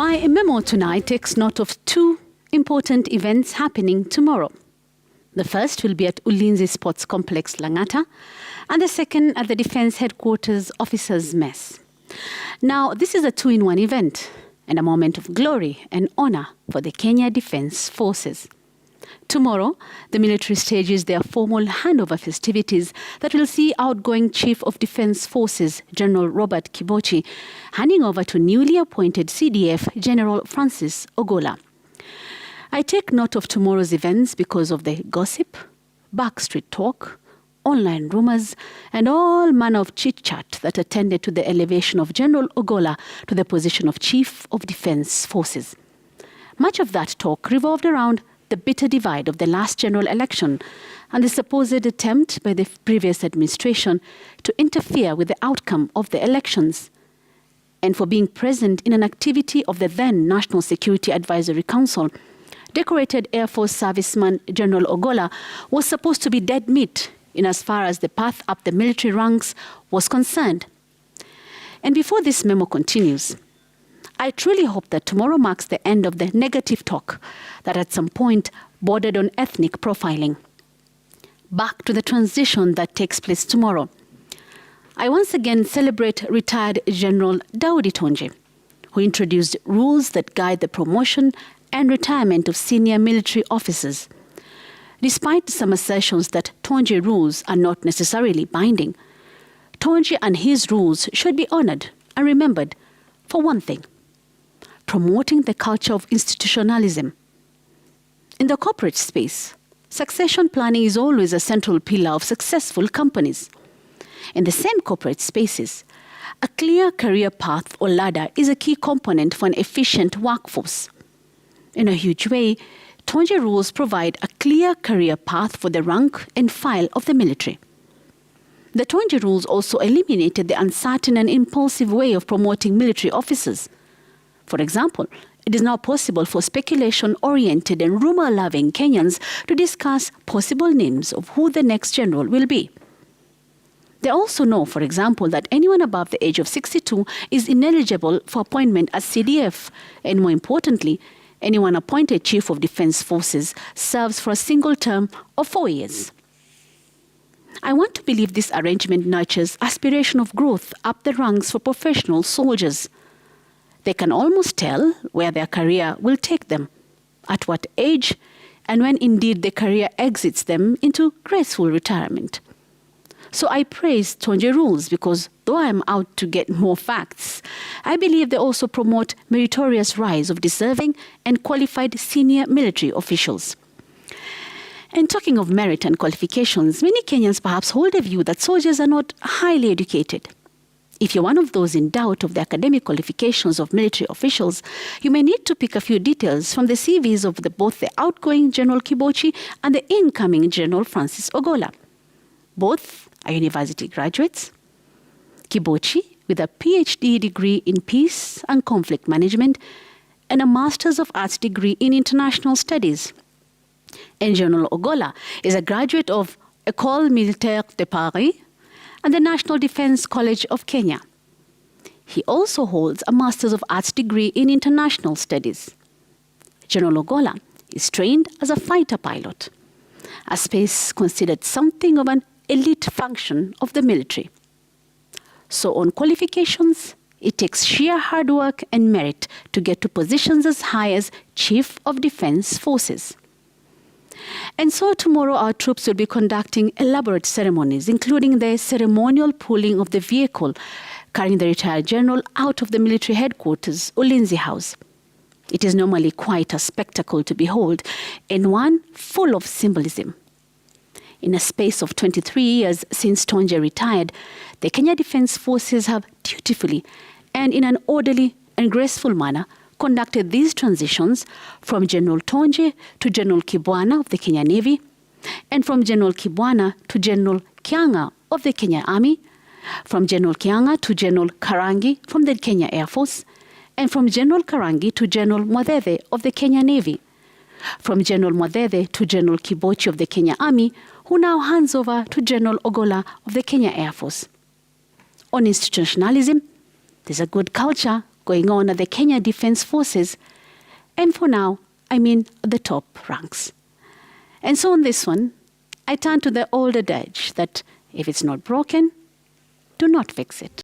My memo tonight takes note of two important events happening tomorrow. The first will be at Ulinzi Sports Complex, Langata, and the second at the Defence Headquarters Officers' Mess. Now, this is a two-in-one event and a moment of glory and honour for the Kenya Defence Forces. Tomorrow, the military stages their formal handover festivities that will see outgoing Chief of Defence Forces, General Robert Kibochi, handing over to newly appointed CDF General Francis Ogola. I take note of tomorrow's events because of the gossip, backstreet talk, online rumours, and all manner of chit-chat that attended to the elevation of General Ogola to the position of Chief of Defence Forces. Much of that talk revolved around the bitter divide of the last general election and the supposed attempt by the previous administration to interfere with the outcome of the elections. And for being present in an activity of the then National Security Advisory Council, decorated Air Force serviceman General Ogola was supposed to be dead meat in as far as the path up the military ranks was concerned. And before this memo continues, I truly hope that tomorrow marks the end of the negative talk that at some point bordered on ethnic profiling. Back to the transition that takes place tomorrow. I once again celebrate retired General Tonje, who introduced rules that guide the promotion and retirement of senior military officers. Despite some assertions that Tonje rules are not necessarily binding, Tonje and his rules should be honoured and remembered for one thing: promoting the culture of institutionalism. In the corporate space, succession planning is always a central pillar of successful companies. In the same corporate spaces, a clear career path or ladder is a key component for an efficient workforce. In a huge way, Tonje rules provide a clear career path for the rank and file of the military. The Tonje rules also eliminated the uncertain and impulsive way of promoting military officers. For example, it is now possible for speculation-oriented and rumor-loving Kenyans to discuss possible names of who the next general will be. They also know, for example, that anyone above the age of 62 is ineligible for appointment as CDF, and more importantly, anyone appointed Chief of Defence Forces serves for a single term of 4 years. I want to believe this arrangement nurtures aspiration of growth up the ranks for professional soldiers. They can almost tell where their career will take them, at what age, and when indeed the career exits them into graceful retirement. So I praise Tonje rules because though I am out to get more facts, I believe they also promote meritorious rise of deserving and qualified senior military officials. And talking of merit and qualifications, many Kenyans perhaps hold a view that soldiers are not highly educated. If you're one of those in doubt of the academic qualifications of military officials, you may need to pick a few details from the CVs of both the outgoing General Kibochi and the incoming General Francis Ogola. Both are university graduates. Kibochi, with a PhD degree in Peace and Conflict Management and a Masters of Arts degree in International Studies. And General Ogola is a graduate of École Militaire de Paris and the National Defence College of Kenya. He also holds a Masters of Arts degree in International Studies. General Ogola is trained as a fighter pilot, a space considered something of an elite function of the military. So on qualifications, it takes sheer hard work and merit to get to positions as high as Chief of Defence Forces. And so tomorrow our troops will be conducting elaborate ceremonies, including the ceremonial pulling of the vehicle carrying the retired general out of the military headquarters, Ulinzi House. It is normally quite a spectacle to behold, and one full of symbolism. In a space of 23 years since Tonje retired, the Kenya Defence Forces have dutifully and in an orderly and graceful manner conducted these transitions from General Tonje to General Kibwana of the Kenya Navy, and from General Kibwana to General Kianga of the Kenya Army, from General Kianga to General Karangi from the Kenya Air Force, and from General Karangi to General Mwadhedhe of the Kenya Navy, from General Mwadhedhe to General Kibochi of the Kenya Army, who now hands over to General Ogola of the Kenya Air Force. On institutionalism, there's a good culture going on at the Kenya Defence Forces, and for now, I mean the top ranks. And so on this one, I turn to the old adage that if it's not broken, do not fix it.